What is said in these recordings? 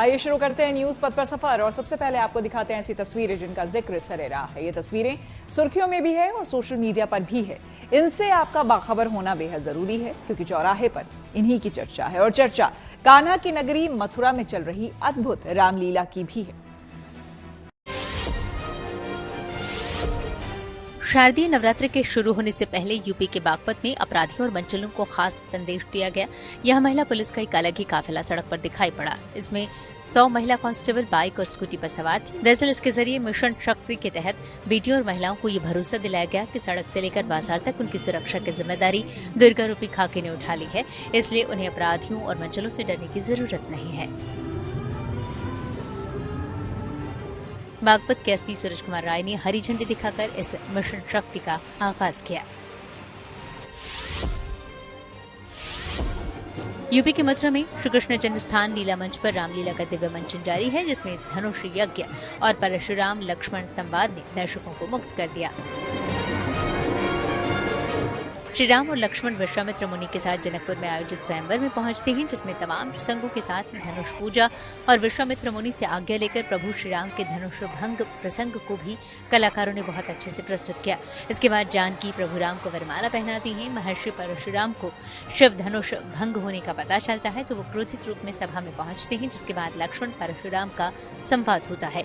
आइए शुरू करते हैं न्यूज पथ पर सफर और सबसे पहले आपको दिखाते हैं ऐसी तस्वीरें जिनका जिक्र सरेरा है। ये तस्वीरें सुर्खियों में भी है और सोशल मीडिया पर भी है। इनसे आपका बाखबर होना बेहद जरूरी है क्योंकि चौराहे पर इन्हीं की चर्चा है और चर्चा कान्हा की नगरी मथुरा में चल रही अद्भुत रामलीला की भी है। शारदीय नवरात्र के शुरू होने से पहले यूपी के बागपत में अपराधियों और मंचलों को खास संदेश दिया गया। यह महिला पुलिस का एक अलग ही काफिला सड़क पर दिखाई पड़ा। इसमें 100 महिला कांस्टेबल बाइक और स्कूटी पर सवार थी। दरअसल इसके जरिए मिशन शक्ति के तहत बेटियों और महिलाओं को ये भरोसा दिलाया गया कि सड़क से लेकर बाजार तक उनकी सुरक्षा की जिम्मेदारी दुर्गा रूपी खाकी ने उठा ली है, इसलिए उन्हें अपराधियों और मंचलों से डरने की जरूरत नहीं है। बागपत के एसपी सूरज कुमार राय ने हरी झंडी दिखाकर इस मिशन शक्ति का आगाज किया। यूपी के मथुरा में श्री कृष्ण जन्म स्थान लीला मंच पर रामलीला का दिव्य मंचन जारी है, जिसमें धनुष यज्ञ और परशुराम लक्ष्मण संवाद ने दर्शकों को मुक्त कर दिया। श्री राम और लक्ष्मण विश्वामित्र मुनि के साथ जनकपुर में आयोजित स्वयंवर में पहुंचते हैं, जिसमें तमाम प्रसंगों के साथ धनुष पूजा और विश्वामित्र मुनि से आज्ञा लेकर प्रभु श्री राम के धनुष भंग प्रसंग को भी कलाकारों ने बहुत अच्छे से प्रस्तुत किया। इसके बाद जानकी प्रभु राम को वरमाला पहनाती हैं। महर्षि परशुराम को शिव धनुष भंग होने का पता चलता है तो वो क्रोधित रूप में सभा में पहुंचते हैं, जिसके बाद लक्ष्मण परशुराम का संवाद होता है।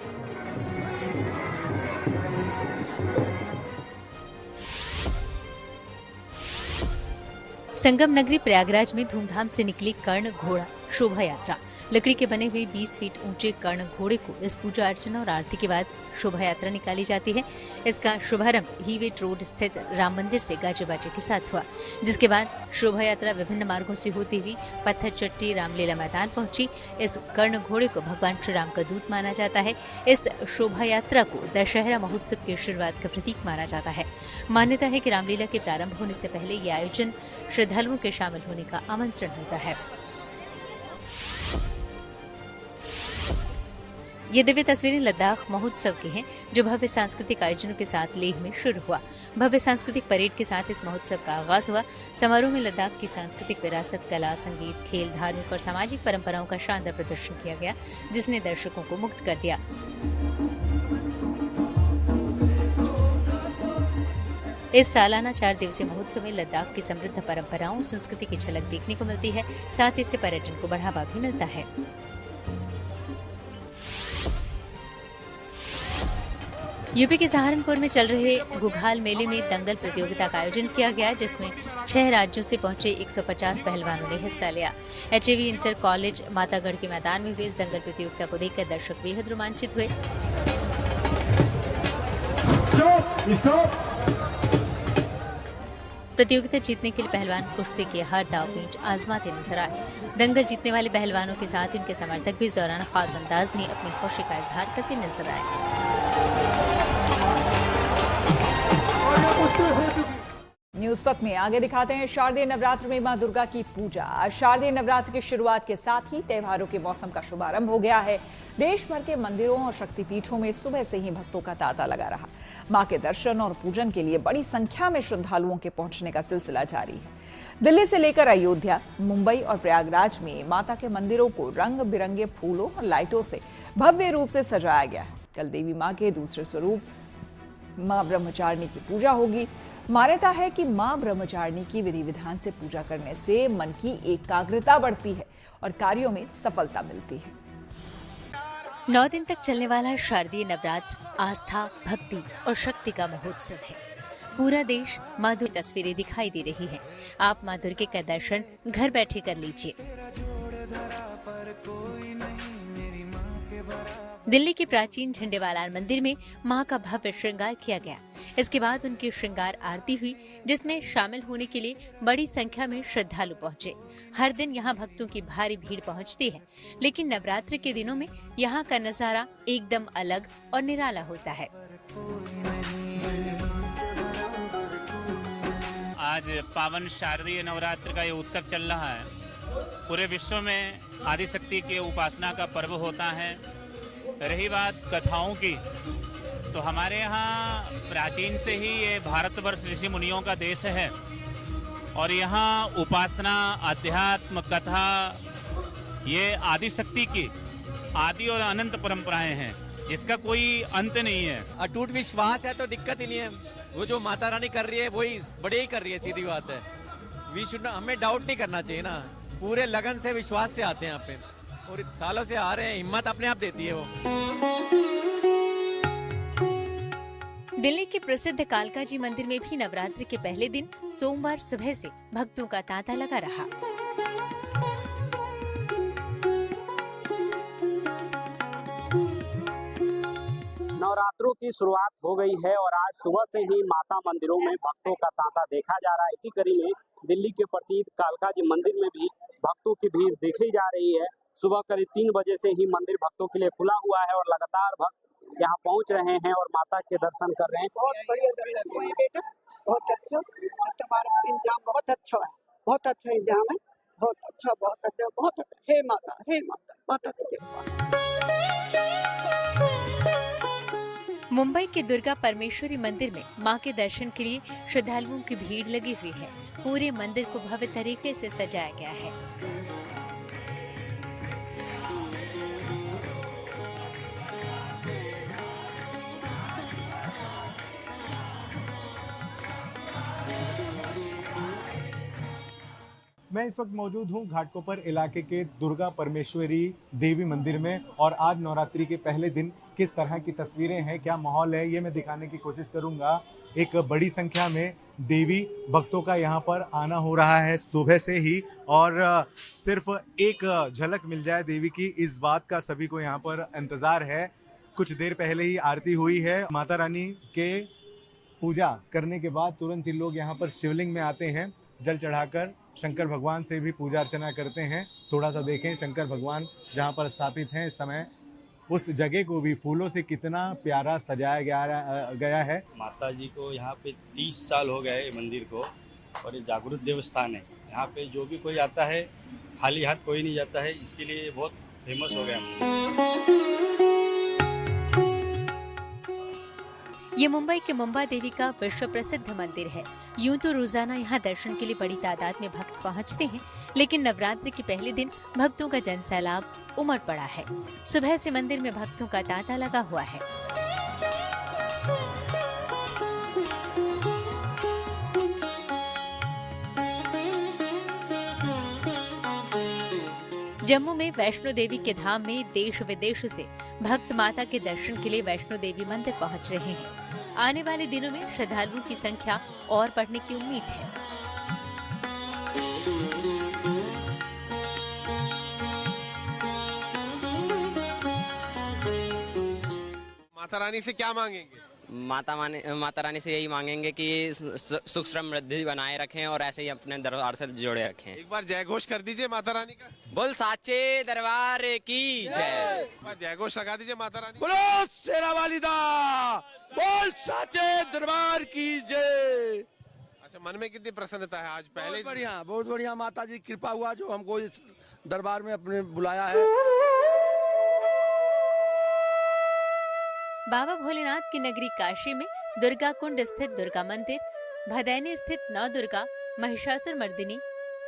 संगम नगरी प्रयागराज में धूमधाम से निकली कर्ण घोड़ा शोभा यात्रा। लकड़ी के बने हुए 20 फीट ऊंचे कर्ण घोड़े को इस पूजा अर्चना और आरती के बाद शोभा यात्रा निकाली जाती है। इसका शुभारंभ हीवेट रोड स्थित राम मंदिर से गाजे बाजे के साथ हुआ, जिसके बाद शोभा यात्रा विभिन्न मार्गों से होती हुई पत्थर चट्टी रामलीला मैदान पहुंची। इस कर्ण घोड़े को भगवान श्री राम का दूत माना जाता है। इस शोभा यात्रा को दशहरा महोत्सव की शुरुआत का प्रतीक माना जाता है। मान्यता है कि रामलीला के प्रारंभ होने से पहले ये आयोजन श्रद्धालुओं के शामिल होने का आमंत्रण होता है। ये दिव्य तस्वीरें लद्दाख महोत्सव की हैं, जो भव्य सांस्कृतिक आयोजनों के साथ लेह में शुरू हुआ। भव्य सांस्कृतिक परेड के साथ इस महोत्सव का आगाज हुआ। समारोह में लद्दाख की सांस्कृतिक विरासत, कला, संगीत, खेल, धार्मिक और सामाजिक परंपराओं का शानदार प्रदर्शन किया गया, जिसने दर्शकों को मुक्त कर दिया। इस सालाना 4 दिवसीय महोत्सव में लद्दाख की समृद्ध परंपराओं, संस्कृति की झलक देखने को मिलती है। साथ ही इससे पर्यटन को बढ़ावा भी मिलता है। यूपी के सहारनपुर में चल रहे गुघाल मेले में दंगल प्रतियोगिता का आयोजन किया गया, जिसमें 6 राज्यों से पहुंचे 150 पहलवानों ने हिस्सा लिया। एचएवी इंटर कॉलेज मातागढ़ के मैदान में हुई इस दंगल प्रतियोगिता को देखकर दर्शक बेहद रोमांचित हुए। प्रतियोगिता जीतने के लिए पहलवान कुश्ती के हर दाव पेंच आजमाते नजर आए। दंगल जीतने वाले पहलवानों के साथ उनके समर्थक भी इस दौरान खास अंदाज में अपनी खुशी का इजहार करते नजर आए। न्यूज पथ में आगे दिखाते हैं शारदीय नवरात्र में मां दुर्गा की पूजा। आज शारदीय नवरात्र की शुरुआत के साथ ही त्योहारों के मौसम का शुभारंभ हो गया है। देश भर के मंदिरों और शक्तिपीठों में सुबह से ही भक्तों का तांता लगा रहा। मां के दर्शन और पूजन के लिए बड़ी संख्या में श्रद्धालुओं के पहुंचने का सिलसिला जारी है। दिल्ली से लेकर अयोध्या, मुंबई और प्रयागराज में माता के मंदिरों को रंग बिरंगे फूलों और लाइटों से भव्य रूप से सजाया गया है। कल देवी मां के दूसरे स्वरूप मां ब्रह्मचारिणी की पूजा होगी। मान्यता है कि मां ब्रह्मचारिणी की विधि विधान से पूजा करने से मन की एकाग्रता बढ़ती है और कार्यों में सफलता मिलती है। 9 दिन तक चलने वाला शारदीय नवरात्र आस्था, भक्ति और शक्ति का महोत्सव है। पूरा देश मां दुर्गा की तस्वीरें दिखाई दे रही है। आप मां दुर्गा का दर्शन घर बैठे कर लीजिए। दिल्ली के प्राचीन झंडेवालान मंदिर में मां का भव्य श्रृंगार किया गया। इसके बाद उनकी श्रृंगार आरती हुई, जिसमें शामिल होने के लिए बड़ी संख्या में श्रद्धालु पहुंचे। हर दिन यहां भक्तों की भारी भीड़ पहुंचती है, लेकिन नवरात्र के दिनों में यहां का नजारा एकदम अलग और निराला होता है। आज पावन शारदीय नवरात्र का ये उत्सव चल रहा है। पूरे विश्व में आदिशक्ति की उपासना का पर्व होता है। रही बात कथाओं की, तो हमारे यहाँ प्राचीन से ही ये भारतवर्ष ऋषि मुनियों का देश है और यहाँ उपासना, अध्यात्म, कथा, ये आदिशक्ति की आदि और अनंत परंपराएं हैं, इसका कोई अंत नहीं है। अटूट विश्वास है तो दिक्कत ही नहीं है। वो जो माता रानी कर रही है वही बड़े ही कर रही है, सीधी बात है। हमें डाउट नहीं करना चाहिए ना, पूरे लगन से विश्वास से आते हैं यहाँ पे और सालों से आ रहे हैं, हिम्मत अपने आप देती है वो। दिल्ली के प्रसिद्ध कालका जी मंदिर में भी नवरात्रि के पहले दिन सोमवार सुबह से भक्तों का तांता लगा रहा। नवरात्रों की शुरुआत हो गई है और आज सुबह से ही माता मंदिरों में भक्तों का तांता देखा जा रहा है। इसी कड़ी में दिल्ली के प्रसिद्ध कालका जी मंदिर में भी भक्तों की भीड़ देखी जा रही है। सुबह करीब 3 बजे से ही मंदिर भक्तों के लिए खुला हुआ है और लगातार भक्त यहाँ पहुँच रहे हैं और माता के दर्शन कर रहे हैं। बहुत बढ़िया दर्शन हुए बेटा, बहुत अच्छा। तुम्हारा इंतजाम बहुत अच्छा है, बहुत अच्छा इंतजाम है, बहुत अच्छा, बहुत अच्छा, बहुत अच्छा। हे माता, बहुत अच्छा। मुंबई के दुर्गा परमेश्वरी मंदिर में मां के दर्शन के लिए श्रद्धालुओं की भीड़ लगी हुई है। पूरे मंदिर को भव्य तरीके से सजाया गया है। मैं इस वक्त मौजूद हूं घाटकोपर इलाके के दुर्गा परमेश्वरी देवी मंदिर में और आज नवरात्रि के पहले दिन किस तरह की तस्वीरें हैं, क्या माहौल है, ये मैं दिखाने की कोशिश करूंगा। एक बड़ी संख्या में देवी भक्तों का यहाँ पर आना हो रहा है सुबह से ही और सिर्फ एक झलक मिल जाए देवी की, इस बात का सभी को यहाँ पर इंतजार है। कुछ देर पहले ही आरती हुई है। माता रानी के पूजा करने के बाद तुरंत ही लोग यहाँ पर शिवलिंग में आते हैं, जल चढ़ाकर शंकर भगवान से भी पूजा अर्चना करते हैं। थोड़ा सा देखें शंकर भगवान जहाँ पर स्थापित हैं इस समय, उस जगह को भी फूलों से कितना प्यारा सजाया गया है। माता जी को यहाँ पे 30 साल हो गए मंदिर को और ये जागृत देवस्थान है। यहाँ पे जो भी कोई आता है खाली हाथ कोई नहीं जाता है, इसके लिए बहुत फेमस हो गया। ये मुंबई के मुंबा देवी का विश्व प्रसिद्ध मंदिर है। यूं तो रोजाना यहाँ दर्शन के लिए बड़ी तादाद में भक्त पहुँचते हैं, लेकिन नवरात्रि के पहले दिन भक्तों का जनसैलाब उमड़ पड़ा है। सुबह से मंदिर में भक्तों का तांता लगा हुआ है। जम्मू में वैष्णो देवी के धाम में देश विदेश से भक्त माता के दर्शन के लिए वैष्णो देवी मंदिर पहुंच रहे हैं। आने वाले दिनों में श्रद्धालुओं की संख्या और बढ़ने की उम्मीद है। माता रानी से क्या मांगेंगे? माता रानी से यही मांगेंगे कि सुख समृद्धि बनाए रखें और ऐसे ही अपने दरबार से जोड़े रखें। एक बार जय घोष कर दीजिए माता रानी का। बोल साचे दरबार की जय। एक बार जय घोष लगा दीजिए माता रानी। बोलो शेरा वालिदा, बोल साचे दरबार की जय। अच्छा, मन में कितनी प्रसन्नता है आज? पहले बहुत बढ़िया माता जी कृपा हुआ जो हमको इस दरबार में अपने बुलाया है। बाबा भोलेनाथ की नगरी काशी में दुर्गा कुंड स्थित दुर्गा मंदिर, भदैनी स्थित नौ दुर्गा, महिषासुर मर्दिनी,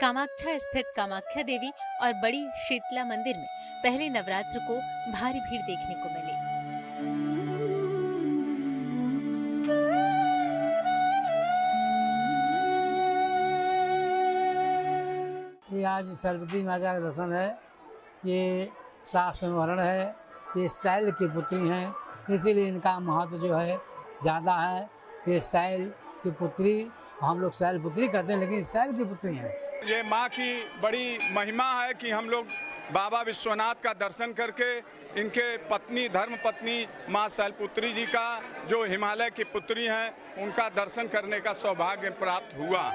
कामाख्या स्थित कामाख्या देवी और बड़ी शीतला मंदिर में पहले नवरात्र को भारी भीड़ देखने को मिली। ये आज सरस्वती माता का दर्शन है। ये सात संवरण है, ये शैल की पुत्री हैं, इसीलिए इनका महत्व जो है ज़्यादा है। ये शैल की पुत्री, हम लोग शैल पुत्री कहते हैं लेकिन शैल की पुत्री हैं। ये माँ की बड़ी महिमा है कि हम लोग बाबा विश्वनाथ का दर्शन करके इनके पत्नी धर्म पत्नी माँ शैलपुत्री जी का जो हिमालय की पुत्री हैं उनका दर्शन करने का सौभाग्य प्राप्त हुआ।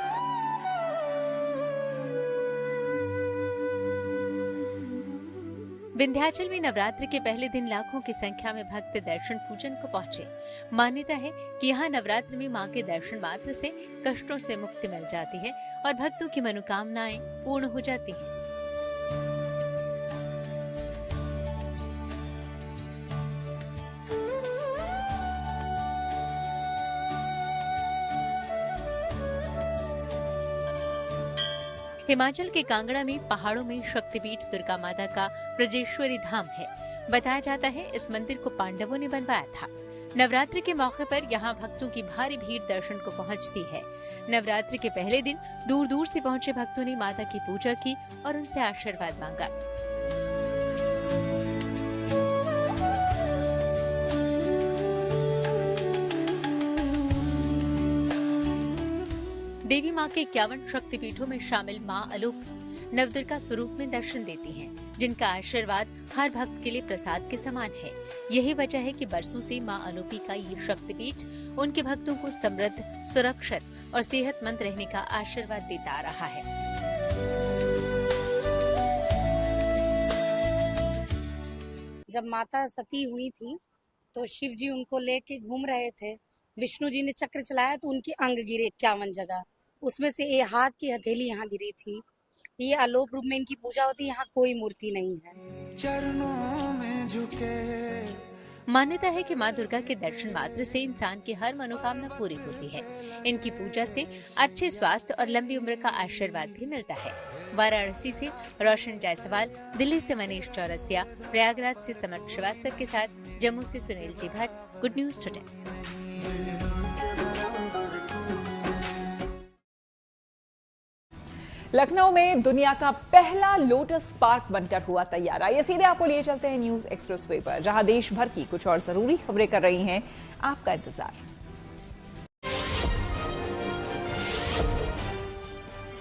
विंध्याचल में नवरात्र के पहले दिन लाखों की संख्या में भक्त दर्शन पूजन को पहुंचे। मान्यता है कि यहाँ नवरात्र में मां के दर्शन मात्र से कष्टों से मुक्ति मिल जाती है और भक्तों की मनोकामनाएं पूर्ण हो जाती हैं। हिमाचल के कांगड़ा में पहाड़ों में शक्तिपीठ दुर्गा माता का ब्रजेश्वरी धाम है। बताया जाता है इस मंदिर को पांडवों ने बनवाया था। नवरात्रि के मौके पर यहाँ भक्तों की भारी भीड़ दर्शन को पहुँचती है। नवरात्रि के पहले दिन दूर दूर से पहुँचे भक्तों ने माता की पूजा की और उनसे आशीर्वाद मांगा। देवी माँ के 51 शक्तिपीठों में शामिल माँ अलौकिक नवदुर्गा स्वरूप में दर्शन देती हैं, जिनका आशीर्वाद हर भक्त के लिए प्रसाद के समान है। यही वजह है कि बरसों से माँ अलौकिक का ये शक्तिपीठ उनके भक्तों को समृद्ध, सुरक्षित और सेहतमंद रहने का आशीर्वाद देता आ रहा है। जब माता सती हुई थी तो शिव जी उनको लेके घूम रहे थे। विष्णु जी ने चक्र चलाया तो उनके अंग गिरे 51 जगह, उसमें से एक हाथ की हथेली यहाँ गिरी थी। ये आलोक रूप में इनकी पूजा होती है, यहाँ कोई मूर्ति नहीं है। चरणों में झुके। मान्यता है कि माँ दुर्गा के दर्शन मात्र से इंसान की हर मनोकामना पूरी होती है। इनकी पूजा से अच्छे स्वास्थ्य और लंबी उम्र का आशीर्वाद भी मिलता है। वाराणसी से रोशन जायसवाल, दिल्ली से मनीष चौरसिया, प्रयागराज से समर श्रीवास्तव के साथ जम्मू से Sunil ji Bhatt, good news today. Lucknow में दुनिया का पहला लोटस पार्क बनकर हुआ तैयार। आइए सीधे आपको लिए चलते हैं न्यूज एक्सप्रेसवे पर, जहां देश भर की कुछ और जरूरी खबरें कर रही हैं आपका इंतजार।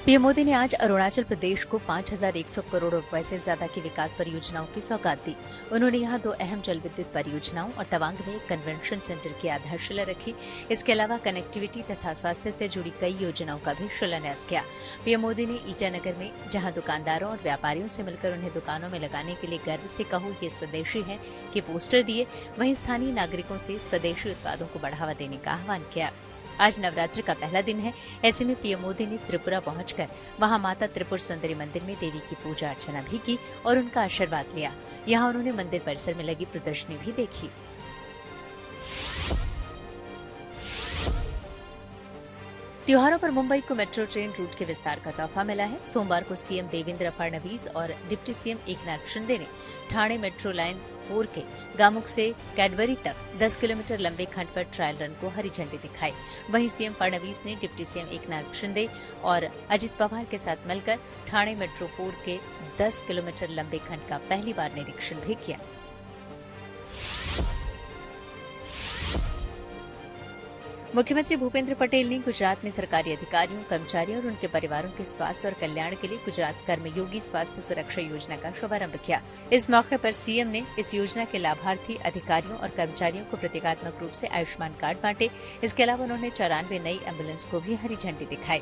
पीएम मोदी ने आज अरुणाचल प्रदेश को 5,100 करोड़ रुपए से ज्यादा की विकास परियोजनाओं की सौगात दी। उन्होंने यहां 2 अहम जल विद्युत परियोजनाओं और तवांग में एक कन्वेंशन सेंटर की आधारशिला रखी। इसके अलावा कनेक्टिविटी तथा स्वास्थ्य से जुड़ी कई योजनाओं का भी शिलान्यास किया। पीएम मोदी ने ईटानगर में जहां दुकानदारों और व्यापारियों से मिलकर उन्हें दुकानों में लगाने के लिए गर्व से कहो ये स्वदेशी है के पोस्टर दिए, वहीं स्थानीय नागरिकों से स्वदेशी उत्पादों को बढ़ावा देने का आह्वान किया। आज नवरात्रि का पहला दिन है, ऐसे में पीएम मोदी ने त्रिपुरा पहुंचकर वहां माता त्रिपुर सुंदरी मंदिर में देवी की पूजा अर्चना भी की और उनका आशीर्वाद लिया। यहां उन्होंने मंदिर परिसर में लगी प्रदर्शनी भी देखी। त्योहारों पर मुंबई को मेट्रो ट्रेन रूट के विस्तार का तोहफा मिला है। सोमवार को सीएम देवेंद्र फडणवीस और डिप्टी सीएम एकनाथ शिंदे ने ठाणे मेट्रो लाइन 4 के गामुक से कैडबरी तक 10 किलोमीटर लंबे खंड पर ट्रायल रन को हरी झंडी दिखाई। वहीं सीएम फडणवीस ने डिप्टी सीएम एकनाथ शिंदे और अजित पवार के साथ मिलकर ठाणे मेट्रो 4 के 10 किलोमीटर लंबे खंड का पहली बार निरीक्षण भी किया। मुख्यमंत्री भूपेंद्र पटेल ने गुजरात में सरकारी अधिकारियों, कर्मचारियों और उनके परिवारों के स्वास्थ्य और कल्याण के लिए गुजरात कर्मयोगी स्वास्थ्य सुरक्षा योजना का शुभारंभ किया। इस मौके पर सीएम ने इस योजना के लाभार्थी अधिकारियों और कर्मचारियों को प्रतीकात्मक रूप से आयुष्मान कार्ड बांटे। इसके अलावा उन्होंने 94 नई एम्बुलेंस को भी हरी झंडी दिखाई।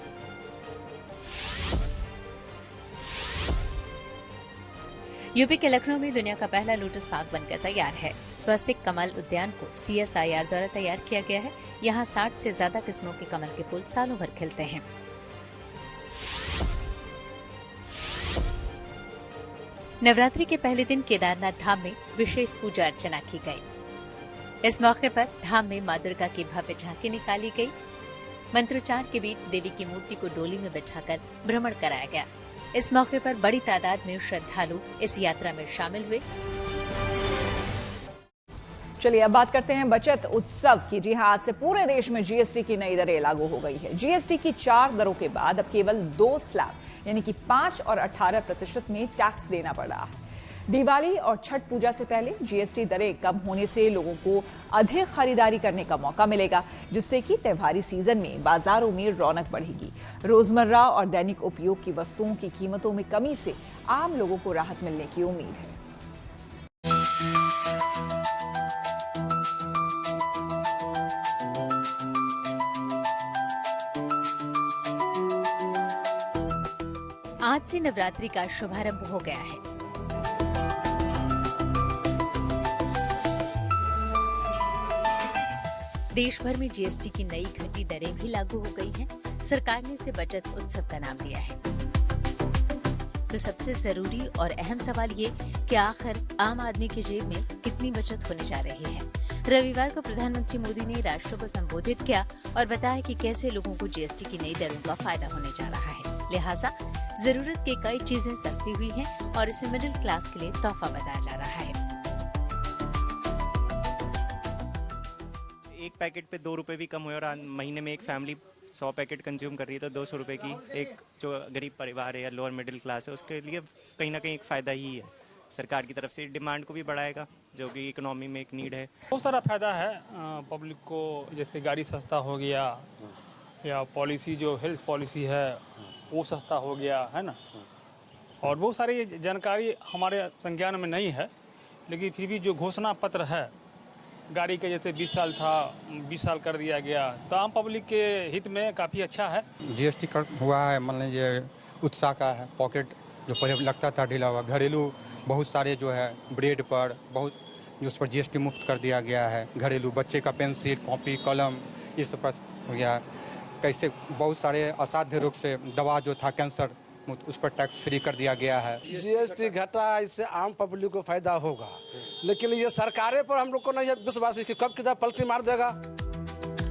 यूपी के लखनऊ में दुनिया का पहला लोटस पार्क बनकर तैयार है। स्वस्तिक कमल उद्यान को CSIR द्वारा तैयार किया गया है। यहाँ 60 से ज्यादा किस्मों के कमल के फूल सालों भर खिलते हैं। नवरात्रि के पहले दिन केदारनाथ धाम में विशेष पूजा अर्चना की गई। इस मौके पर धाम में मां दुर्गा की भव्य झांकी निकाली गई। मंत्रोच्चार के बीच देवी की मूर्ति को डोली में बिठाकर भ्रमण कराया गया। इस मौके पर बड़ी तादाद में श्रद्धालु इस यात्रा में शामिल हुए। चलिए अब बात करते हैं बचत उत्सव की। जी हां, आज से पूरे देश में जीएसटी की नई दरें लागू हो गई है। जीएसटी की 4 दरों के बाद अब केवल 2 स्लैब यानी कि 5 और 18% में टैक्स देना पड़ रहा है। दिवाली और छठ पूजा से पहले जीएसटी दरें कम होने से लोगों को अधिक खरीदारी करने का मौका मिलेगा, जिससे कि त्योहारी सीजन में बाजारों में रौनक बढ़ेगी। रोजमर्रा और दैनिक उपयोग की वस्तुओं की कीमतों में कमी से आम लोगों को राहत मिलने की उम्मीद है। आज से नवरात्रि का शुभारंभ हो गया है। देश भर में जीएसटी की नई घटी दरें भी लागू हो गई हैं। सरकार ने इसे बचत उत्सव का नाम दिया है। तो सबसे जरूरी और अहम सवाल ये कि आखिर आम आदमी की जेब में कितनी बचत होने जा रही है। रविवार को प्रधानमंत्री मोदी ने राष्ट्र को संबोधित किया और बताया कि कैसे लोगों को जीएसटी की नई दरों का फायदा होने जा रहा है। लिहाजा जरूरत की कई चीजें सस्ती हुई हैं और इसे मिडिल क्लास के लिए तोहफा बताया जा रहा है। एक पैकेट पे 2 रुपए भी कम हुए और महीने में एक फैमिली 100 पैकेट कंज्यूम कर रही है तो 200 रुपए की एक जो गरीब परिवार है या लोअर मिडिल क्लास है उसके लिए कहीं ना कहीं एक फ़ायदा ही है। सरकार की तरफ से डिमांड को भी बढ़ाएगा जो कि इकोनॉमी में एक नीड है। बहुत सारा फायदा है पब्लिक को, जैसे गाड़ी सस्ता हो गया या पॉलिसी जो हेल्थ पॉलिसी है वो सस्ता हो गया है ना, और बहुत सारी जानकारी हमारे संज्ञान में नहीं है, लेकिन फिर भी जो घोषणा पत्र है गाड़ी के जैसे 20 साल था 20 साल कर दिया गया, तो आम पब्लिक के हित में काफ़ी अच्छा है। जीएसटी कट हुआ है, मान लीजिए उत्साह का है, पॉकेट जो पहले लगता था ढीला हुआ, घरेलू बहुत सारे जो है ब्रेड पर बहुत जो उस पर जीएसटी मुक्त कर दिया गया है। घरेलू बच्चे का पेंसिल कॉपी कलम ये सब पर हो गया। कैसे बहुत सारे असाध्य रोग से दवा जो था कैंसर उस पर टैक्स फ्री कर दिया गया है। जीएसटी घटा, इससे आम पब्लिक को फायदा होगा, लेकिन ये सरकारें पर हम लोग को नहीं है विश्वास कि कब किधर पलटी मार देगा।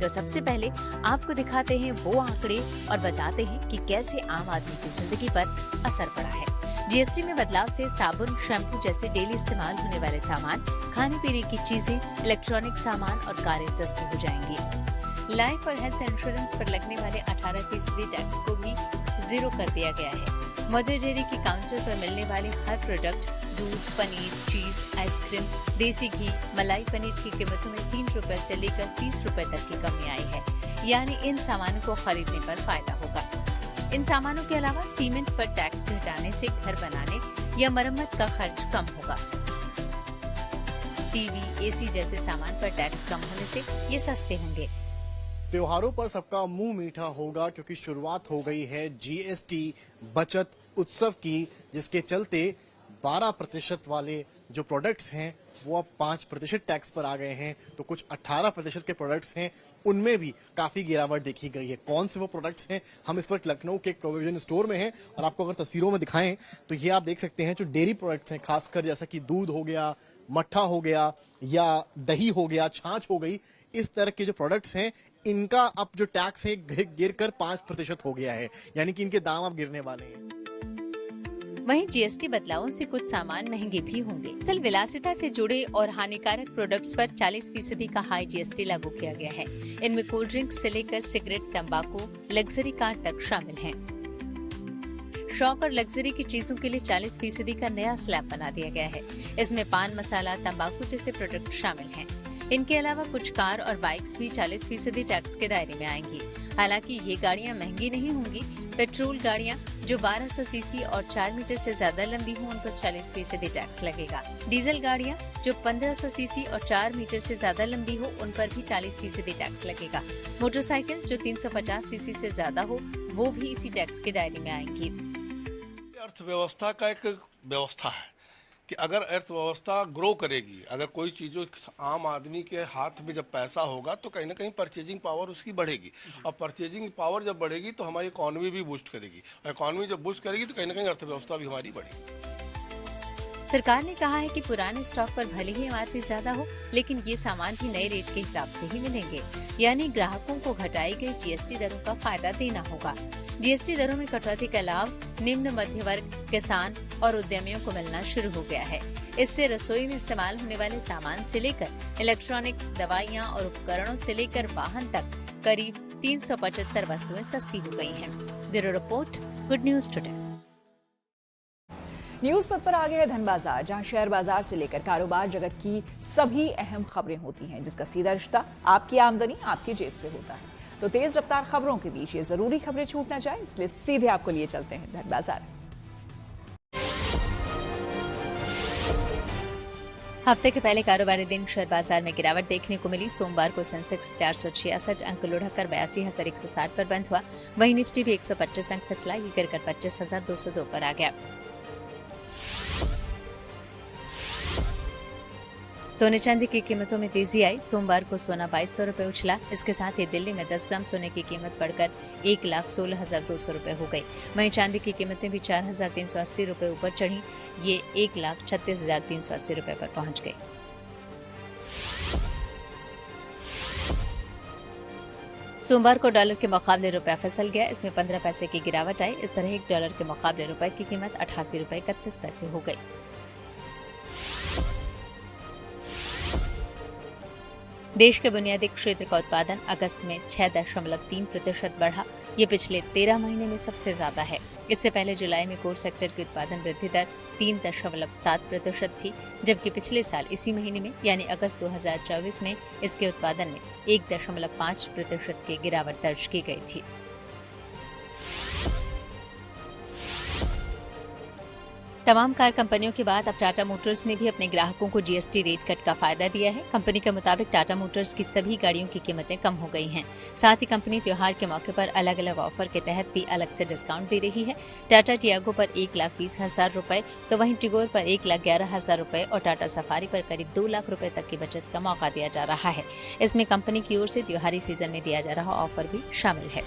तो सबसे पहले आपको दिखाते हैं वो आंकड़े और बताते हैं कि कैसे आम आदमी की जिंदगी पर असर पड़ा है। जीएसटी में बदलाव से साबुन, शैम्पू जैसे डेली इस्तेमाल होने वाले सामान, खाने पीने की चीजें, इलेक्ट्रॉनिक सामान और कारें सस्ती हो जाएंगी। लाइफ और हेल्थ इंश्योरेंस पर लगने वाले 18% टैक्स को भी 0 कर दिया गया है। मदर डेयरी की काउंटर पर मिलने वाले हर प्रोडक्ट, दूध, पनीर, चीज, आइसक्रीम, देसी घी, मलाई पनीर की कीमतों में 3 रुपए से लेकर 30 रुपए तक की कमी आई है, यानी इन सामानों को खरीदने पर फायदा होगा। इन सामानों के अलावा सीमेंट पर टैक्स घटाने से घर बनाने या मरम्मत का खर्च कम होगा। टीवी, एसी जैसे सामान पर टैक्स कम होने से ये सस्ते होंगे। त्योहारों पर सबका मुंह मीठा होगा क्योंकि शुरुआत हो गई है जीएसटी बचत उत्सव की, जिसके चलते 12% वाले जो प्रोडक्ट्स हैं वो अब 5% टैक्स पर आ गए हैं, तो कुछ 18% के प्रोडक्ट्स हैं उनमें भी काफी गिरावट देखी गई है। कौन से वो प्रोडक्ट्स हैं, हम इस वक्त लखनऊ के एक प्रोविजन स्टोर में हैं और आपको अगर तस्वीरों में दिखाएं तो ये आप देख सकते हैं जो डेयरी प्रोडक्ट्स हैं, खासकर जैसा कि दूध हो गया, मट्ठा हो गया या दही हो गया, छाछ हो गई, इस तरह के जो प्रोडक्ट्स हैं इनका अब जो टैक्स है गिरकर 5% हो गया है, यानी कि इनके दाम अब गिरने वाले हैं। वहीं जीएसटी बदलावों से कुछ सामान महंगे भी होंगे। असल विलासिता से जुड़े और हानिकारक प्रोडक्ट्स पर 40% का हाई जीएसटी लागू किया गया है। इनमें कोल्ड ड्रिंक से लेकर सिगरेट, तंबाकू, लग्जरी कार तक शामिल हैं। शौक और लग्जरी की चीजों के लिए 40% का नया स्लैब बना दिया गया है। इसमें पान मसाला, तंबाकू जैसे प्रोडक्ट शामिल हैं। इनके अलावा कुछ कार और बाइक्स भी 40% टैक्स के दायरे में आएंगी। हालांकि ये गाड़ियां महंगी नहीं होंगी। पेट्रोल गाड़ियां जो 1200 सीसी और 4 मीटर से ज्यादा लंबी हों उन पर 40% टैक्स लगेगा। डीजल गाड़ियां जो 1500 सीसी और 4 मीटर से ज्यादा लंबी हो उन पर भी 40% टैक्स लगेगा। मोटरसाइकिल जो 350 सीसी से ज्यादा हो वो भी इसी टैक्स के दायरे में आएंगी। अर्थव्यवस्था का एक व्यवस्था है कि अगर अर्थव्यवस्था ग्रो करेगी, अगर कोई चीज़ आम आदमी के हाथ में जब पैसा होगा तो कहीं ना कहीं परचेजिंग पावर उसकी बढ़ेगी, और परचेजिंग पावर जब बढ़ेगी तो हमारी इकॉनमी भी बूस्ट करेगी, और इकॉनमी जब बूस्ट करेगी तो कहीं ना कहीं अर्थव्यवस्था भी हमारी बढ़ेगी। सरकार ने कहा है कि पुराने स्टॉक पर भले ही एमआरपी ज्यादा हो, लेकिन ये सामान भी नए रेट के हिसाब से ही मिलेंगे, यानी ग्राहकों को घटाई गई जीएसटी दरों का फायदा देना होगा। जीएसटी दरों में कटौती का लाभ निम्न मध्य वर्ग, किसान और उद्यमियों को मिलना शुरू हो गया है। इससे रसोई में इस्तेमाल होने वाले सामान से लेकर इलेक्ट्रॉनिक्स, दवाइयां और उपकरणों से लेकर वाहन तक करीब 375 वस्तुएं सस्ती हो गई हैं। Bureau report, good news today. News पथ पर आगे है धन बाजार, जहां शेयर बाजार से लेकर कारोबार जगत की सभी अहम खबरें होती हैं, जिसका सीधा रिश्ता आपकी आमदनी आपकी जेब से होता है। तो तेज रफ्तार खबरों के बीच ये जरूरी खबरें छूट ना जाए, इसलिए सीधे आपको लिए चलते हैं धन बाजार। हफ्ते के पहले कारोबारी दिन शेयर बाजार में गिरावट देखने को मिली। सोमवार को सेंसेक्स 466 अंक लुढ़कर 82,160 पर बंद हुआ। वहीं निफ्टी भी 125 अंक फिसला, ये गिरकर 25,202 पर आ गया। सोने चांदी की कीमतों में तेजी आई। सोमवार को सोना 2200 रुपए उछला। इसके साथ ही दिल्ली में 10 ग्राम सोने की कीमत बढ़कर 1,16,200 रुपए हो गई। वहीं चांदी की कीमतें भी 4,380 रुपए ऊपर चढ़ी, ये 1,36,380 रुपए पर पहुंच गई। सोमवार को डॉलर के मुकाबले रुपया फिसल गया। इसमें 15 पैसे की गिरावट आई। इस तरह $1 के मुकाबले रुपए की कीमत 88 रुपए 31 पैसे हो गई। देश के बुनियादी क्षेत्र का उत्पादन अगस्त में 6.3% बढ़ा। ये पिछले 13 महीने में सबसे ज्यादा है। इससे पहले जुलाई में कोर सेक्टर की उत्पादन वृद्धि दर 3.7% थी, जबकि पिछले साल इसी महीने में यानी अगस्त 2024 में इसके उत्पादन में 1.5% की गिरावट दर्ज की गई थी। तमाम कार कंपनियों के बाद अब टाटा मोटर्स ने भी अपने ग्राहकों को जीएसटी रेट कट का फायदा दिया है। कंपनी के मुताबिक टाटा मोटर्स की सभी गाड़ियों की कीमतें कम हो गई हैं। साथ ही कंपनी त्योहार के मौके पर अलग अलग ऑफर के तहत भी अलग से डिस्काउंट दे रही है। टाटा टियागो पर 1,20,000 रुपए, तो वहीं टिगोर पर 1,11,000 रुपए और टाटा सफारी पर करीब 2 लाख रुपए तक की बचत का मौका दिया जा रहा है। इसमें कंपनी की ओर से त्योहारी सीजन में दिया जा रहा ऑफर भी शामिल है।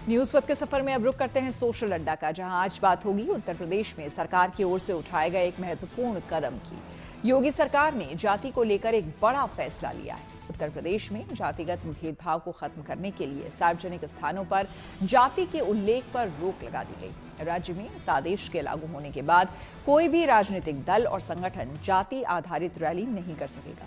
न्यूज पथ के सफर में अब रुक करते हैं सोशल अड्डा का, जहां आज बात होगी उत्तर प्रदेश में सरकार की ओर से उठाए गए एक महत्वपूर्ण कदम की। योगी सरकार ने जाति को लेकर एक बड़ा फैसला लिया है। उत्तर प्रदेश में जातिगत भेदभाव को खत्म करने के लिए सार्वजनिक स्थानों पर जाति के उल्लेख पर रोक लगा दी गई। राज्य में इस आदेश के लागू होने के बाद कोई भी राजनीतिक दल और संगठन जाति आधारित रैली नहीं कर सकेगा।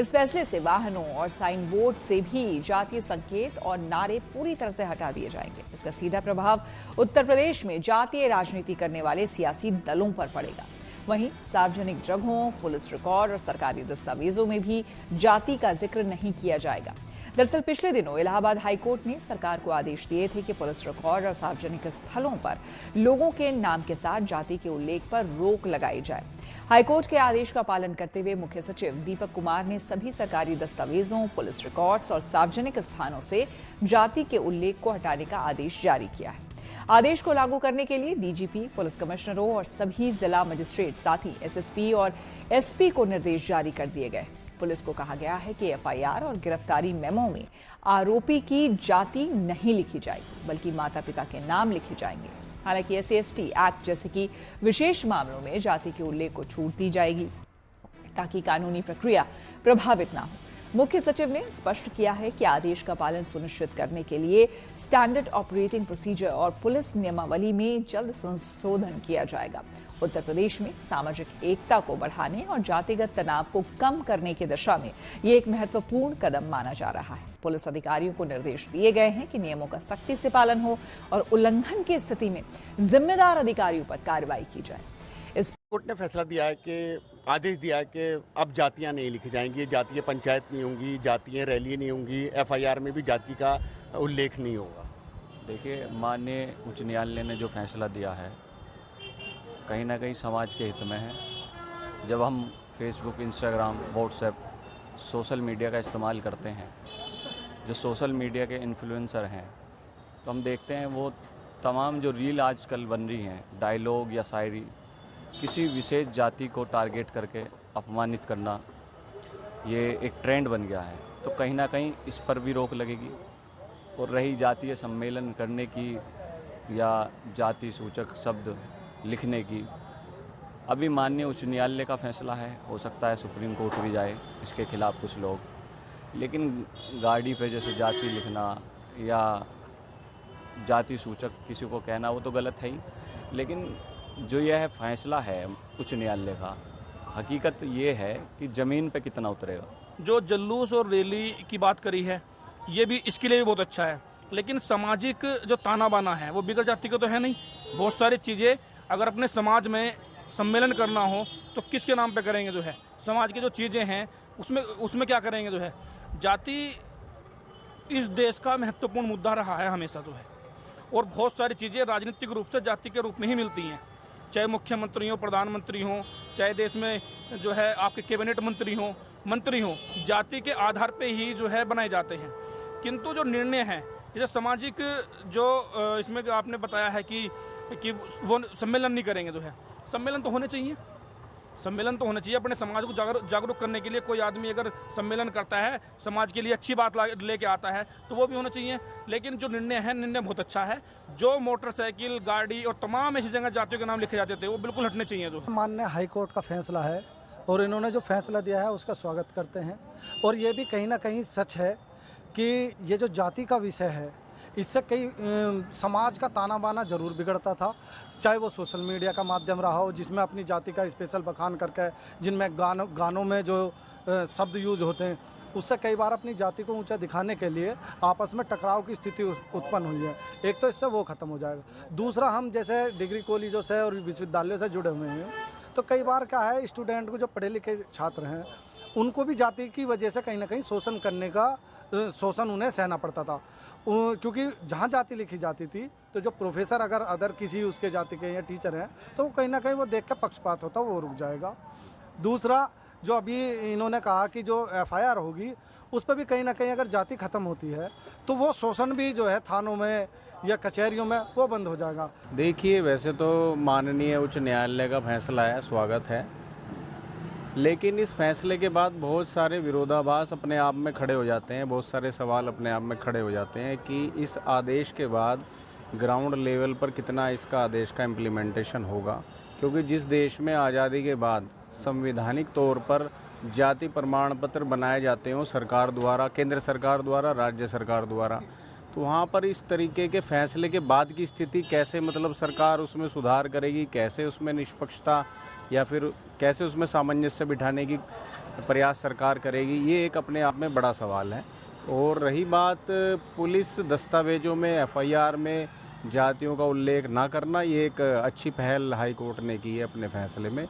इस फैसले से वाहनों और साइन बोर्ड से भी जातीय संकेत और नारे पूरी तरह से हटा दिए जाएंगे। इसका सीधा प्रभाव उत्तर प्रदेश में जातीय राजनीति करने वाले सियासी दलों पर पड़ेगा। वहीं सार्वजनिक जगहों, पुलिस रिकॉर्ड और सरकारी दस्तावेजों में भी जाति का जिक्र नहीं किया जाएगा। दरअसल पिछले दिनों इलाहाबाद हाईकोर्ट ने सरकार को आदेश दिए थे कि पुलिस रिकॉर्ड और सार्वजनिक स्थलों पर लोगों के नाम के साथ जाति के उल्लेख पर रोक लगाई जाए। हाईकोर्ट के आदेश का पालन करते हुए मुख्य सचिव दीपक कुमार ने सभी सरकारी दस्तावेजों, पुलिस रिकॉर्ड्स और सार्वजनिक स्थानों से जाति के उल्लेख को हटाने का आदेश जारी किया है। आदेश को लागू करने के लिए डीजीपी, पुलिस कमिश्नरों और सभी जिला मजिस्ट्रेट, साथ ही एसएसपी और एसपी को निर्देश जारी कर दिए गए। पुलिस को कहा गया है कि एफआईआर और गिरफ्तारी मेमो में आरोपी की जाति नहीं लिखी जाएगी, बल्कि माता पिता के नाम लिखे जाएंगे। हालांकि SC/ST एक्ट जैसे कि विशेष मामलों में जाति के उल्लेख को छूट दी जाएगी ताकि कानूनी प्रक्रिया प्रभावित न हो। मुख्य सचिव ने स्पष्ट किया है कि आदेश का पालन सुनिश्चित करने के लिए स्टैंडर्ड ऑपरेटिंग प्रोसीजर और पुलिस नियमावली में जल्द संशोधन किया जाएगा। उत्तर प्रदेश में सामाजिक एकता को बढ़ाने और जातिगत तनाव को कम करने की दिशा में ये एक महत्वपूर्ण कदम माना जा रहा है। पुलिस अधिकारियों को निर्देश दिए गए हैं कि नियमों का सख्ती से पालन हो और उल्लंघन की स्थिति में जिम्मेदार अधिकारियों पर कार्रवाई की जाए। इस कोर्ट ने फैसला दिया है कि आदेश दिया है कि अब जातियां नहीं लिखी जाएंगी, जातीय पंचायत नहीं होंगी, जातीय रैली नहीं होंगी, एफआईआर में भी जाति का उल्लेख नहीं होगा। देखिए, माननीय उच्च न्यायालय ने जो फैसला दिया है कहीं ना कहीं समाज के हित में है। जब हम Facebook, Instagram, WhatsApp, social media का इस्तेमाल करते हैं, जो सोशल मीडिया के इन्फ्लुएंसर हैं, तो हम देखते हैं वो तमाम जो रील आजकल बन रही हैं, डायलॉग या शायरी, किसी विशेष जाति को टारगेट करके अपमानित करना, ये एक ट्रेंड बन गया है। तो कहीं ना कहीं इस पर भी रोक लगेगी। और रही जातीय सम्मेलन करने की या जाति सूचक शब्द लिखने की, अभी माननीय उच्च न्यायालय का फैसला है, हो सकता है सुप्रीम कोर्ट भी जाए इसके खिलाफ कुछ लोग, लेकिन गाड़ी पे जैसे जाति लिखना या जाति सूचक किसी को कहना वो तो गलत है ही। लेकिन जो यह फैसला है उच्च न्यायालय का, हकीकत ये है कि ज़मीन पे कितना उतरेगा। जो जुलूस और रैली की बात करी है, ये भी इसके लिए भी बहुत अच्छा है, लेकिन सामाजिक जो ताना बाना है वो बिगड़ जाति का तो है नहीं। बहुत सारी चीज़ें अगर अपने समाज में सम्मेलन करना हो तो किसके नाम पे करेंगे? जो है समाज की जो चीज़ें हैं उसमें क्या करेंगे? जो है जाति इस देश का महत्वपूर्ण मुद्दा रहा है हमेशा जो है, और बहुत सारी चीज़ें राजनीतिक रूप से जाति के रूप में ही मिलती हैं, चाहे मुख्यमंत्री हो, प्रधानमंत्री हो, चाहे देश में जो है आपके कैबिनेट मंत्री हो, जाति के आधार पे ही जो है बनाए जाते हैं। किंतु जो निर्णय है, जैसे सामाजिक जो इसमें आपने बताया है कि वो सम्मेलन नहीं करेंगे, जो है सम्मेलन तो होने चाहिए, सम्मेलन तो होना चाहिए। अपने समाज को जागरूक करने के लिए कोई आदमी अगर सम्मेलन करता है, समाज के लिए अच्छी बात लेके आता है, तो वो भी होना चाहिए। लेकिन जो निर्णय है, निर्णय बहुत अच्छा है। जो मोटरसाइकिल, गाड़ी और तमाम ऐसी जगह जातियों के नाम लिखे जाते थे वो बिल्कुल हटने चाहिए। जो माननीय हाईकोर्ट का फैसला है और इन्होंने जो फैसला दिया है उसका स्वागत करते हैं। और ये भी कहीं ना कहीं सच है कि ये जो जाति का विषय है, इससे कई समाज का ताना बाना जरूर बिगड़ता था, चाहे वो सोशल मीडिया का माध्यम रहा हो, जिसमें अपनी जाति का स्पेशल बखान करके, जिनमें गानों में जो शब्द यूज होते हैं, उससे कई बार अपनी जाति को ऊंचा दिखाने के लिए आपस में टकराव की स्थिति उत्पन्न हुई है। एक तो इससे वो खत्म हो जाएगा। दूसरा, हम जैसे डिग्री कॉलेजों से और विश्वविद्यालयों से जुड़े हुए हैं, तो कई बार क्या है, स्टूडेंट को जो पढ़े लिखे छात्र हैं उनको भी जाति की वजह से कहीं ना कहीं शोषण उन्हें सहना पड़ता था, क्योंकि जहाँ जाति लिखी जाती थी तो जो प्रोफेसर अगर अदर किसी उसके जाति के या टीचर हैं तो कहीं ना कहीं वो देख कर पक्षपात होता, वो रुक जाएगा। दूसरा, जो अभी इन्होंने कहा कि जो FIR होगी उस पर भी कहीं ना कहीं अगर जाति ख़त्म होती है तो वो शोषण भी जो है थानों में या कचहरियों में वो बंद हो जाएगा। देखिए, वैसे तो माननीय उच्च न्यायालय का फैसला है, स्वागत है, लेकिन इस फैसले के बाद बहुत सारे विरोधाभास अपने आप में खड़े हो जाते हैं, बहुत सारे सवाल अपने आप में खड़े हो जाते हैं कि इस आदेश के बाद ग्राउंड लेवल पर कितना इसका आदेश का इम्प्लीमेंटेशन होगा, क्योंकि जिस देश में आज़ादी के बाद संवैधानिक तौर पर जाति प्रमाण पत्र बनाए जाते हों सरकार द्वारा, केंद्र सरकार द्वारा, राज्य सरकार द्वारा, तो वहाँ पर इस तरीके के फैसले के बाद की स्थिति कैसे, मतलब सरकार उसमें सुधार करेगी, कैसे उसमें निष्पक्षता या फिर कैसे उसमें सामंजस्य बिठाने की प्रयास सरकार करेगी, ये एक अपने आप में बड़ा सवाल है। और रही बात पुलिस दस्तावेजों में FIR में जातियों का उल्लेख ना करना, ये एक अच्छी पहल हाई कोर्ट ने की है अपने फैसले में।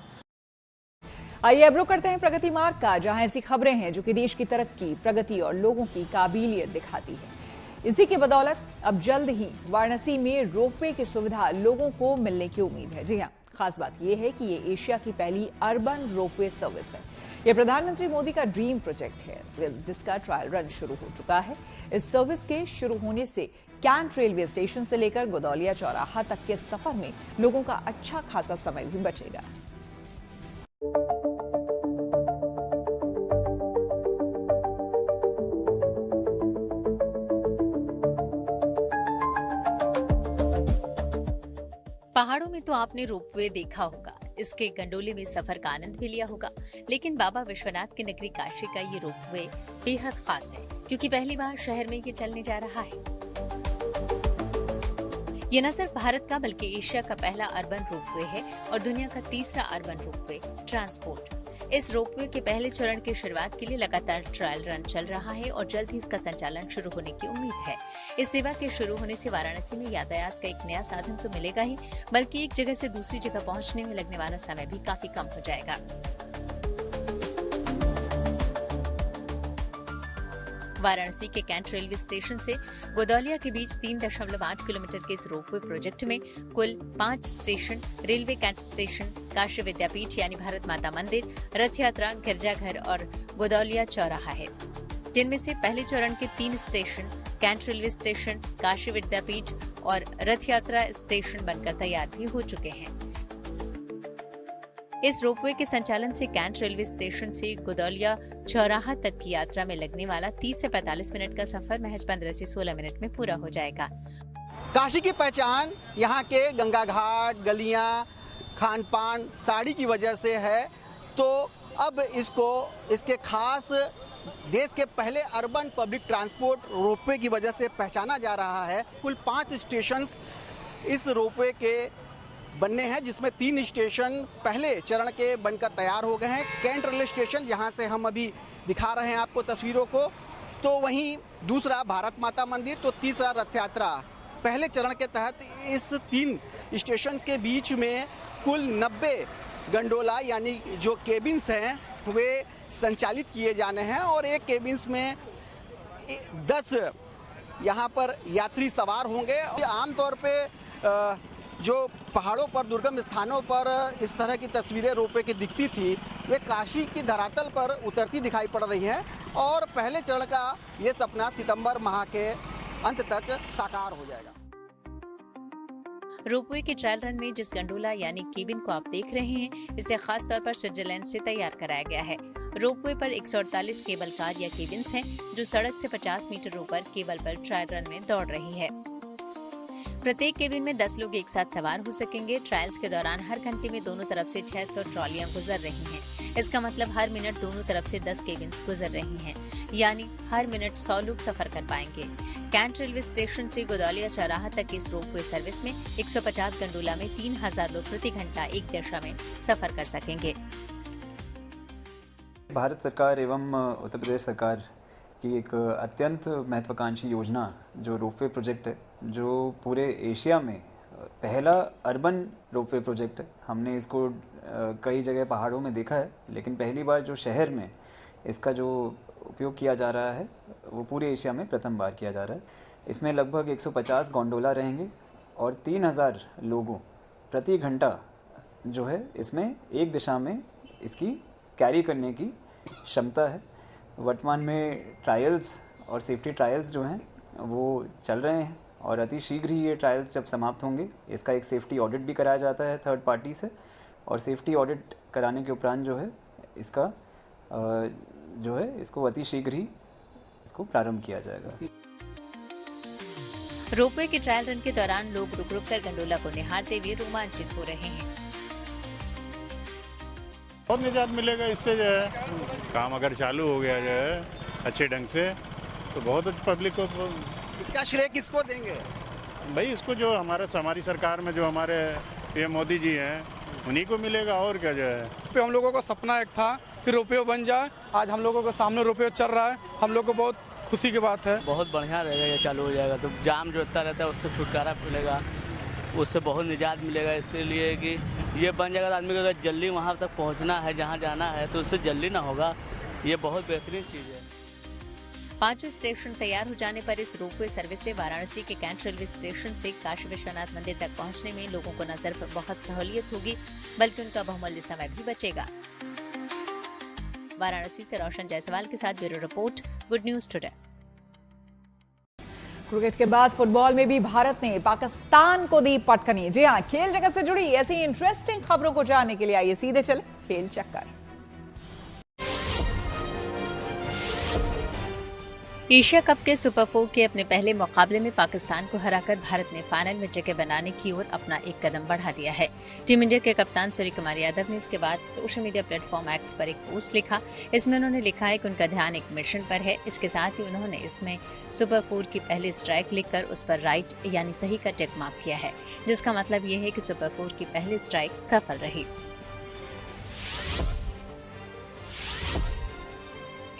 आइए अब रुक करते हैं प्रगति मार्ग का, जहां ऐसी खबरें हैं जो कि देश की तरक्की, प्रगति और लोगों की काबिलियत दिखाती है। इसी की बदौलत अब जल्द ही वाराणसी में रोपवे की सुविधा लोगों को मिलने की उम्मीद है। जी हां, खास बात यह है कि ये एशिया की पहली अर्बन रोपवे सर्विस है। यह प्रधानमंत्री मोदी का ड्रीम प्रोजेक्ट है, जिसका ट्रायल रन शुरू हो चुका है। इस सर्विस के शुरू होने से कैंट रेलवे स्टेशन से लेकर गोदौलिया चौराहा तक के सफर में लोगों का अच्छा खासा समय भी बचेगा। पहाड़ों में तो आपने रोपवे देखा होगा, इसके गंडोले में सफर का आनंद भी लिया होगा, लेकिन बाबा विश्वनाथ की नगरी काशी का ये रोपवे बेहद खास है, क्योंकि पहली बार शहर में ये चलने जा रहा है। ये न सिर्फ भारत का बल्कि एशिया का पहला अर्बन रोपवे है और दुनिया का तीसरा अर्बन रोपवे ट्रांसपोर्ट। इस रोपवे के पहले चरण की शुरुआत के लिए लगातार ट्रायल रन चल रहा है और जल्द ही इसका संचालन शुरू होने की उम्मीद है। इस सेवा के शुरू होने से वाराणसी में यातायात का एक नया साधन तो मिलेगा ही, बल्कि एक जगह से दूसरी जगह पहुंचने में लगने वाला समय भी काफी कम हो जाएगा। वाराणसी के कैंट रेलवे स्टेशन से गोदौलिया के बीच 3.8 किलोमीटर के इस रोपवे प्रोजेक्ट में कुल 5 station, railway cantt station, Kashi Vidyapeeth यानी भारत माता मंदिर, रथ यात्रा, गिरजाघर और गोदौलिया चौराहा है, जिनमें से पहले चरण के 3 station cantt railway station, Kashi Vidyapeeth और रथ यात्रा स्टेशन बनकर तैयार भी हो चुके हैं। इस रोपवे के संचालन से कैंट रेलवे स्टेशन से गोदौलिया चौराहा तक की यात्रा में लगने वाला 30 से 45 मिनट का सफर महज 15 से 16 मिनट में पूरा हो जाएगा। काशी की पहचान यहाँ के गंगा घाट, गलियाँ, खान पान, साड़ी की वजह से है, तो अब इसके खास देश के पहले अर्बन पब्लिक ट्रांसपोर्ट रोपवे की वजह से पहचाना जा रहा है। कुल 5 स्टेशन इस रोपवे के बनने हैं, जिसमें 3 स्टेशन पहले चरण के बनकर तैयार हो गए हैं। कैंट रेलवे स्टेशन, जहां से हम अभी दिखा रहे हैं आपको तस्वीरों को, तो वहीं दूसरा भारत माता मंदिर, तो तीसरा रथ यात्रा। पहले चरण के तहत इस 3 स्टेशन के बीच में कुल 90 गंडोला यानी जो केबिन्स हैं वे संचालित किए जाने हैं और एक केबिन्स में 10 यहाँ पर यात्री सवार होंगे। आमतौर पे जो पहाड़ों पर, दुर्गम स्थानों पर इस तरह की तस्वीरें रोपवे की दिखती थी, वे काशी की धरातल पर उतरती दिखाई पड़ रही हैं और पहले चरण का ये सपना सितंबर माह के अंत तक साकार हो जाएगा। रोपवे के ट्रायल रन में जिस गंडोला यानी केबिन को आप देख रहे हैं, इसे खास तौर पर स्विट्जरलैंड से तैयार कराया गया है। रोपवे पर 148 केबल कार या केबिन्स हैं, जो सड़क से 50 मीटर ऊपर केबल पर ट्रायल रन में दौड़ रही है। प्रत्येक केबिन में 10 लोग एक साथ सवार हो सकेंगे। ट्रायल्स के दौरान हर घंटे में दोनों तरफ से 600 ट्रॉलियां गुजर रही हैं। इसका मतलब हर मिनट दोनों तरफ से 10 केबिन्स गुजर रही हैं, यानी हर मिनट 100 लोग सफर कर पाएंगे। कैंट रेलवे स्टेशन से गोदौलिया चौराहा तक की इस रोपवे सर्विस में 150 गंडोला में 3000 लोग प्रति घंटा एक दिशा में सफर कर सकेंगे। भारत सरकार एवं उत्तर प्रदेश सरकार की एक अत्यंत महत्वाकांक्षी योजना जो रोपवे प्रोजेक्ट है, जो पूरे एशिया में पहला अर्बन रोपवे प्रोजेक्ट है। हमने इसको कई जगह पहाड़ों में देखा है, लेकिन पहली बार जो शहर में इसका जो उपयोग किया जा रहा है वो पूरे एशिया में प्रथम बार किया जा रहा है। इसमें लगभग 150 गोंडोला रहेंगे और 3000 लोगों प्रति घंटा जो है इसमें एक दिशा में इसकी कैरी करने की क्षमता है। वर्तमान में ट्रायल्स और सेफ्टी ट्रायल्स जो हैं वो चल रहे हैं और अति शीघ्र ही ये ट्रायल्स जब समाप्त होंगे इसका एक सेफ्टी ऑडिट भी कराया जाता है थर्ड पार्टी से, और सेफ्टी ऑडिट कराने के उपरांत जो है इसका जो है इसको अति शीघ्र ही इसको प्रारंभ किया जाएगा। रोपवे के ट्रायल रन के दौरान लोग रुक रुक कर गंडोला को निहारते हुए रोमांचित हो रहे हैं। बहुत निजात मिलेगा इससे, जो है काम अगर चालू हो गया जो है अच्छे ढंग से तो बहुत पब्लिक को। इसका श्रेय किसको देंगे? भाई इसको जो हमारी सरकार में जो हमारे पीएम मोदी जी हैं उन्हीं को मिलेगा, और क्या जो है। हम लोगों का सपना एक था कि रोपवे बन जाए, आज हम लोगों के सामने रोपवे चल रहा है, हम लोग को बहुत खुशी की बात है। बहुत बढ़िया रहेगा, ये चालू हो जाएगा तो जाम जो होता रहता है उससे छुटकारा मिलेगा, उससे बहुत निजात मिलेगा। इसलिए कि ये बन जाएगा तो आदमी को अगर जल्दी वहाँ तक पहुँचना है जहाँ जाना है तो उससे जल्दी ना होगा। ये बहुत बेहतरीन चीज़ है। 5 स्टेशन तैयार हो जाने पर इस रोपवे सर्विस से वाराणसी के कैंट रेलवे स्टेशन से काशी विश्वनाथ मंदिर तक पहुंचने में लोगों को न सिर्फ बहुत सहूलियत होगी बल्कि उनका बहुमूल्य समय भी बचेगा। वाराणसी से रोशन जायसवाल के साथ bureau report, good news today. Cricket के बाद फुटबॉल में भी भारत ने पाकिस्तान को दी पटखनी। जी हाँ, खेल जगत से जुड़ी ऐसी इंटरेस्टिंग खबरों को जानने के लिए आइए सीधे चले खेल चक्कर। एशिया कप के सुपर 4 के अपने पहले मुकाबले में पाकिस्तान को हराकर भारत ने फाइनल में जगह बनाने की ओर अपना एक कदम बढ़ा दिया है। टीम इंडिया के कप्तान सूर्य कुमार यादव ने इसके बाद सोशल मीडिया प्लेटफॉर्म एक्स पर एक पोस्ट लिखा। इसमें उन्होंने लिखा है कि उनका ध्यान एक मिशन पर है। इसके साथ ही उन्होंने इसमें सुपर 4 की पहली स्ट्राइक लिखकर उस पर राइट यानी सही का टिक मार्क किया है, जिसका मतलब ये है कि सुपर 4 की पहली स्ट्राइक सफल रही।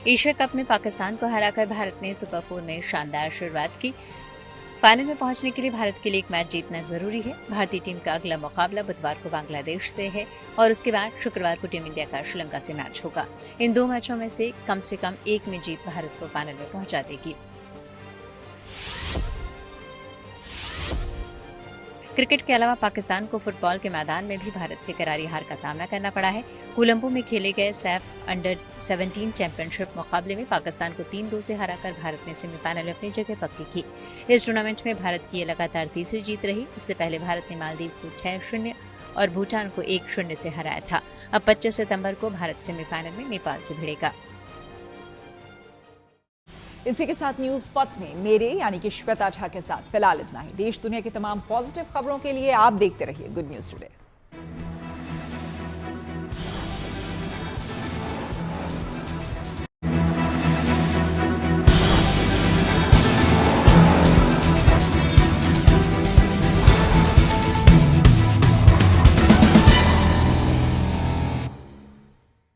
एशिया कप में पाकिस्तान को हराकर भारत ने सुपर 4 में शानदार शुरुआत की। फाइनल में पहुंचने के लिए भारत के लिए एक मैच जीतना जरूरी है। भारतीय टीम का अगला मुकाबला बुधवार को बांग्लादेश से है और उसके बाद शुक्रवार को टीम इंडिया का श्रीलंका से मैच होगा। इन 2 मैचों में से कम एक में जीत भारत को फाइनल में पहुंचा देगी। क्रिकेट के अलावा पाकिस्तान को फुटबॉल के मैदान में भी भारत से करारी हार का सामना करना पड़ा है। कोलंबो में खेले गए सैफ अंडर 17 चैंपियनशिप मुकाबले में पाकिस्तान को 3-2 से हराकर भारत ने सेमीफाइनल में अपनी जगह पक्की की। इस टूर्नामेंट में भारत की ये लगातार तीसरी जीत रही। इससे पहले भारत ने मालदीव को 6-0 और भूटान को 1-0 से हराया था। अब 25 सितंबर को भारत सेमीफाइनल में नेपाल से भिड़ेगा। इसी के साथ न्यूज पथ में मेरे यानी कि श्वेता झा के साथ फिलहाल इतना ही। देश दुनिया की तमाम पॉजिटिव खबरों के लिए आप देखते रहिए गुड न्यूज टुडे।